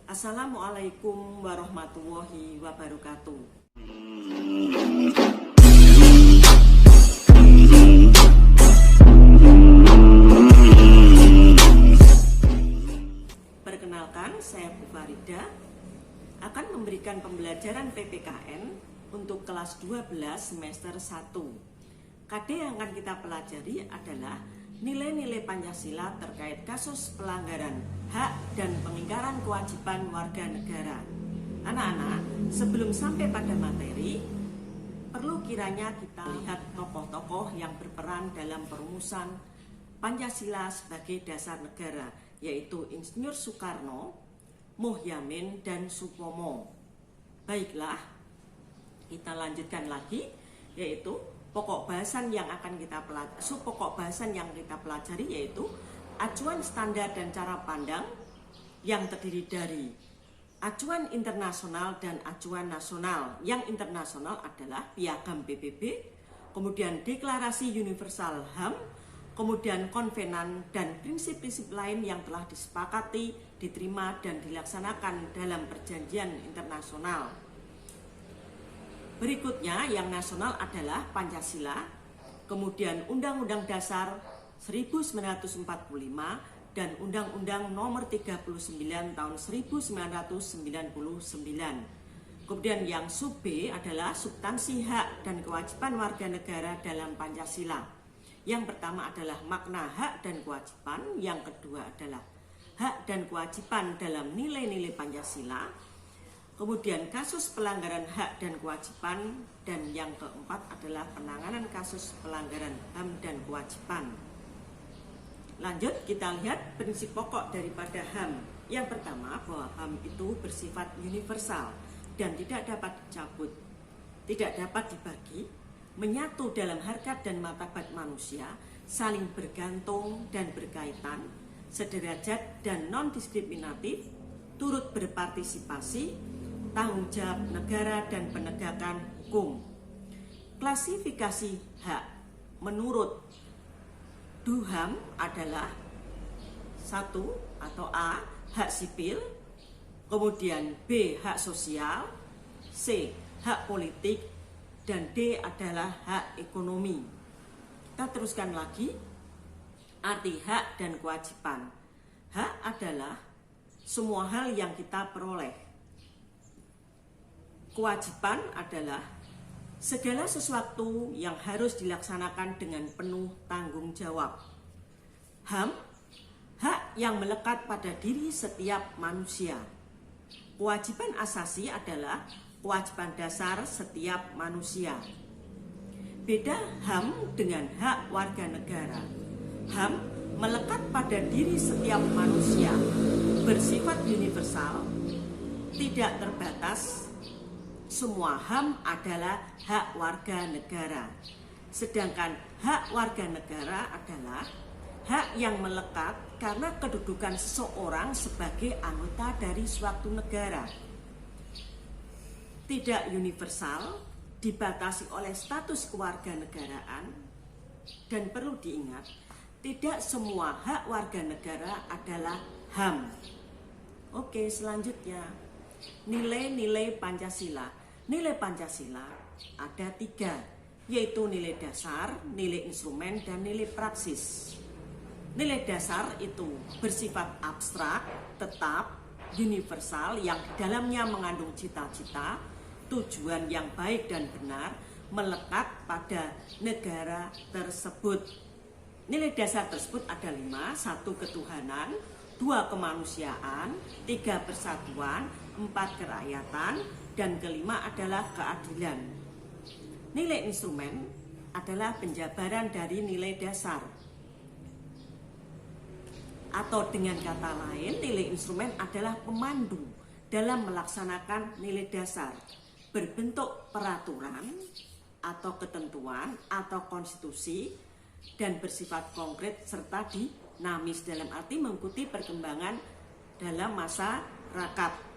Assalamualaikum warahmatullahi wabarakatuh. Perkenalkan, saya Bu Farida akan memberikan pembelajaran PPKN untuk kelas 12 semester 1. KD yang akan kita pelajari adalah nilai-nilai Pancasila terkait kasus pelanggaran hak dan pengingkaran kewajiban warga negara. Anak-anak, sebelum sampai pada materi, perlu kiranya kita lihat tokoh-tokoh yang berperan dalam perumusan Pancasila sebagai dasar negara, yaitu Insinyur Soekarno, Muhyamin, dan Supomo. Baiklah, kita lanjutkan lagi, yaitu pokok bahasan yang kita pelajari yaitu acuan standar dan cara pandang yang terdiri dari acuan internasional dan acuan nasional. Yang internasional adalah Piagam PBB, kemudian Deklarasi Universal HAM, kemudian konvenan dan prinsip-prinsip lain yang telah disepakati, diterima, dan dilaksanakan dalam perjanjian internasional. Berikutnya yang nasional adalah Pancasila, kemudian Undang-Undang Dasar 1945 dan Undang-Undang Nomor 39 tahun 1999. Kemudian yang sub B adalah substansi hak dan kewajiban warga negara dalam Pancasila. Yang pertama adalah makna hak dan kewajiban, yang kedua adalah hak dan kewajiban dalam nilai-nilai Pancasila. Kemudian kasus pelanggaran hak dan kewajiban, dan yang keempat adalah penanganan kasus pelanggaran HAM dan kewajiban. Lanjut, kita lihat prinsip pokok daripada HAM. Yang pertama, bahwa HAM itu bersifat universal dan tidak dapat dicabut, tidak dapat dibagi, menyatu dalam harkat dan martabat manusia, saling bergantung dan berkaitan, sederajat dan non-diskriminatif, turut berpartisipasi, tanggung jawab negara dan penegakan hukum. Klasifikasi hak menurut DUHAM adalah 1 atau A, hak sipil, kemudian B, hak sosial, C, hak politik, dan D adalah hak ekonomi. Kita teruskan lagi arti hak dan kewajiban. Hak adalah semua hal yang kita peroleh. Kewajiban adalah segala sesuatu yang harus dilaksanakan dengan penuh tanggung jawab. HAM, hak yang melekat pada diri setiap manusia. Kewajiban asasi adalah kewajiban dasar setiap manusia. Beda HAM dengan hak warga negara. HAM melekat pada diri setiap manusia, bersifat universal, tidak terbatas. Semua HAM adalah hak warga negara. Sedangkan hak warga negara adalah hak yang melekat karena kedudukan seseorang sebagai anggota dari suatu negara. Tidak universal, dibatasi oleh status kewarganegaraan, dan perlu diingat, tidak semua hak warga negara adalah HAM. Oke, selanjutnya nilai-nilai Pancasila. Nilai Pancasila ada 3, yaitu nilai dasar, nilai instrumen, dan nilai praksis. Nilai dasar itu bersifat abstrak, tetap, universal, yang di dalamnya mengandung cita-cita, tujuan yang baik dan benar, melekat pada negara tersebut. Nilai dasar tersebut ada 5, 1 ketuhanan, 2 kemanusiaan, 3 persatuan, 4 kerakyatan, dan kelima adalah keadilan. Nilai instrumen adalah penjabaran dari nilai dasar. Atau dengan kata lain, nilai instrumen adalah pemandu dalam melaksanakan nilai dasar, berbentuk peraturan atau ketentuan atau konstitusi, dan bersifat konkret serta dinamis dalam arti mengikuti perkembangan dalam masyarakat.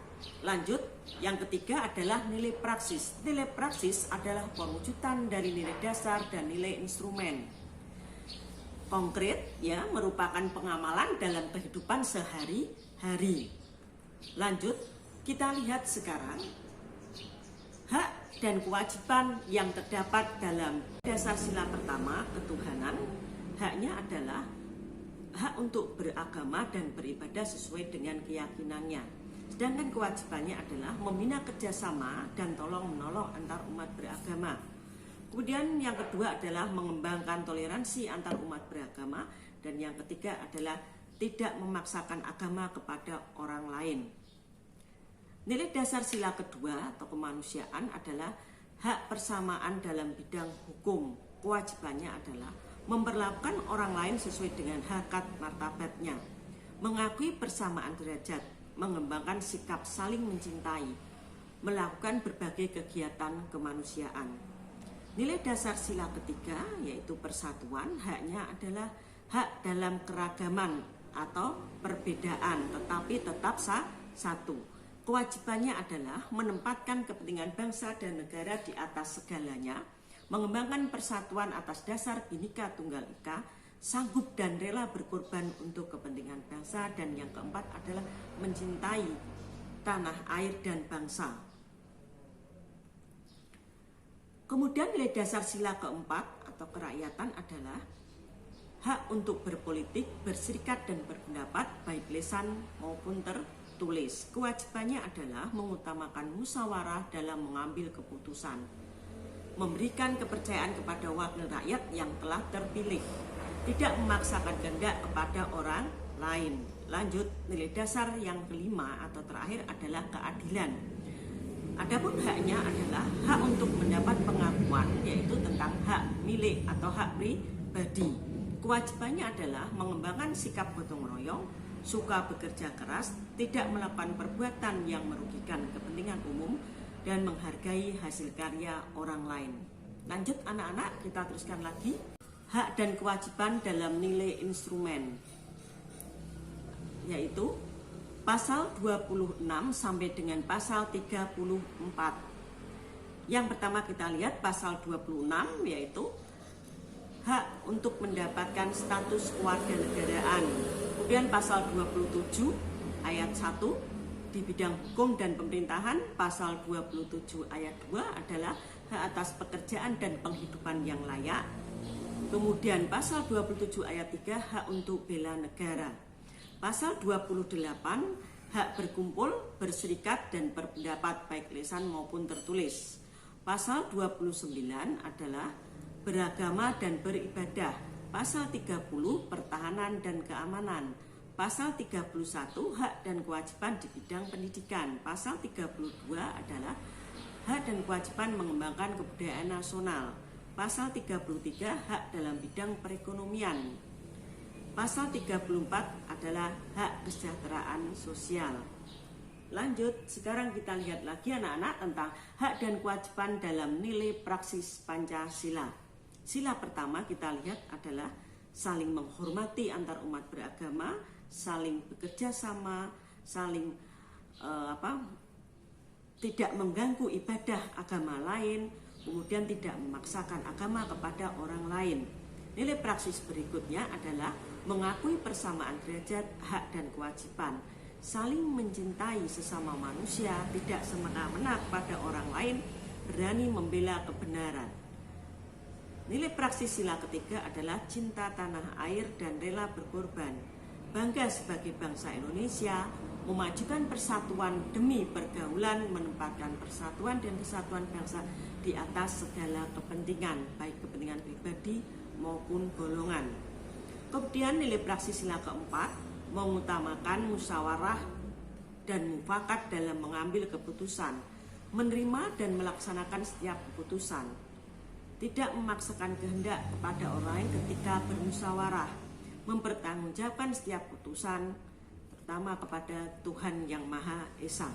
Lanjut, yang ketiga adalah nilai praksis. Nilai praksis adalah perwujudan dari nilai dasar dan nilai instrumen. Konkret ya, merupakan pengamalan dalam kehidupan sehari-hari. Lanjut, kita lihat sekarang hak dan kewajiban yang terdapat dalam dasar sila pertama ketuhanan. Haknya adalah hak untuk beragama dan beribadah sesuai dengan keyakinannya. Sedangkan kewajibannya adalah membina kerjasama dan tolong-menolong antar umat beragama. Kemudian yang kedua adalah mengembangkan toleransi antar umat beragama. Dan yang ketiga adalah tidak memaksakan agama kepada orang lain. Nilai dasar sila kedua atau kemanusiaan adalah hak persamaan dalam bidang hukum. Kewajibannya adalah memperlakukan orang lain sesuai dengan harkat martabatnya, mengakui persamaan derajat, mengembangkan sikap saling mencintai, melakukan berbagai kegiatan kemanusiaan. Nilai dasar sila ketiga yaitu persatuan, haknya adalah hak dalam keragaman atau perbedaan tetapi tetap satu. Kewajibannya adalah menempatkan kepentingan bangsa dan negara di atas segalanya, mengembangkan persatuan atas dasar Bhinneka Tunggal Ika, sanggup dan rela berkorban untuk kepentingan bangsa, dan yang keempat adalah mencintai tanah air dan bangsa. Kemudian nilai dasar sila keempat atau kerakyatan adalah hak untuk berpolitik, berserikat dan berpendapat baik lisan maupun tertulis. Kewajibannya adalah mengutamakan musyawarah dalam mengambil keputusan, memberikan kepercayaan kepada wakil rakyat yang telah terpilih, tidak memaksakan kehendak kepada orang lain. Lanjut, nilai dasar yang kelima atau terakhir adalah keadilan. Adapun haknya adalah hak untuk mendapat pengakuan, yaitu tentang hak milik atau hak pribadi. Kewajibannya adalah mengembangkan sikap gotong royong, suka bekerja keras, tidak melakukan perbuatan yang merugikan kepentingan umum, dan menghargai hasil karya orang lain. Lanjut anak-anak, kita teruskan lagi. Hak dan kewajiban dalam nilai instrumen, yaitu pasal 26 sampai dengan pasal 34. Yang pertama kita lihat pasal 26, yaitu hak untuk mendapatkan status kewarganegaraan. Kemudian pasal 27 ayat 1 di bidang hukum dan pemerintahan, pasal 27 ayat 2 adalah hak atas pekerjaan dan penghidupan yang layak. Kemudian pasal 27 ayat 3 hak untuk bela negara. Pasal 28 hak berkumpul, berserikat dan berpendapat baik lisan maupun tertulis. Pasal 29 adalah beragama dan beribadah. Pasal 30 pertahanan dan keamanan. Pasal 31 hak dan kewajiban di bidang pendidikan. Pasal 32 adalah hak dan kewajiban mengembangkan kebudayaan nasional. Pasal 33 hak dalam bidang perekonomian. Pasal 34 adalah hak kesejahteraan sosial. Lanjut, sekarang kita lihat lagi anak-anak tentang hak dan kewajiban dalam nilai praksis Pancasila. Sila pertama kita lihat adalah saling menghormati antar umat beragama, saling bekerja sama, saling tidak mengganggu ibadah agama lain, kemudian tidak memaksakan agama kepada orang lain. Nilai praksis berikutnya adalah mengakui persamaan derajat, hak dan kewajiban, saling mencintai sesama manusia, tidak semena-mena pada orang lain, berani membela kebenaran. Nilai praksis sila ketiga adalah cinta tanah air dan rela berkorban, bangga sebagai bangsa Indonesia, memajukan persatuan demi pergaulan, menempatkan persatuan dan kesatuan bangsa di atas segala kepentingan, baik kepentingan pribadi maupun golongan. Kemudian nilai praksis sila keempat, mengutamakan musyawarah dan mufakat dalam mengambil keputusan, menerima dan melaksanakan setiap keputusan, tidak memaksakan kehendak kepada orang lain ketika bermusyawarah, mempertanggungjawabkan setiap putusan, terutama kepada Tuhan Yang Maha Esa.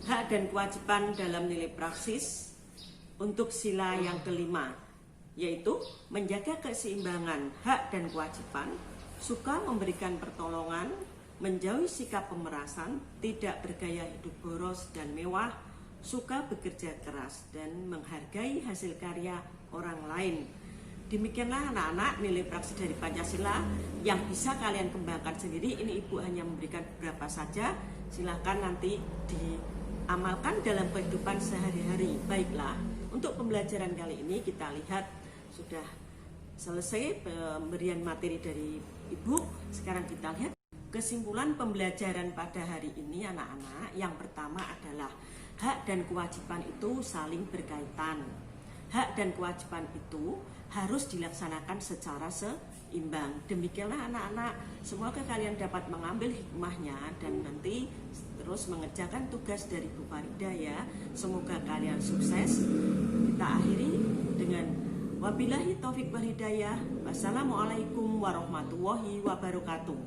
Hak dan kewajiban dalam nilai praksis untuk sila yang kelima, yaitu menjaga keseimbangan hak dan kewajiban, suka memberikan pertolongan, menjauhi sikap pemerasan, tidak bergaya hidup boros dan mewah, suka bekerja keras dan menghargai hasil karya orang lain. Demikianlah anak-anak nilai praksi dari Pancasila yang bisa kalian kembangkan sendiri. Ini Ibu hanya memberikan beberapa saja. Silahkan nanti diamalkan dalam kehidupan sehari-hari. Baiklah, untuk pembelajaran kali ini kita lihat sudah selesai pemberian materi dari Ibu. Sekarang kita lihat kesimpulan pembelajaran pada hari ini anak-anak. Yang pertama adalah hak dan kewajiban itu saling berkaitan. Hak dan kewajiban itu harus dilaksanakan secara seimbang. Demikianlah anak-anak, semoga kalian dapat mengambil hikmahnya dan nanti terus mengerjakan tugas dari Bu Farida ya. Semoga kalian sukses. Kita akhiri dengan wabillahi taufik wal hidayah. Wassalamualaikum warahmatullahi wabarakatuh.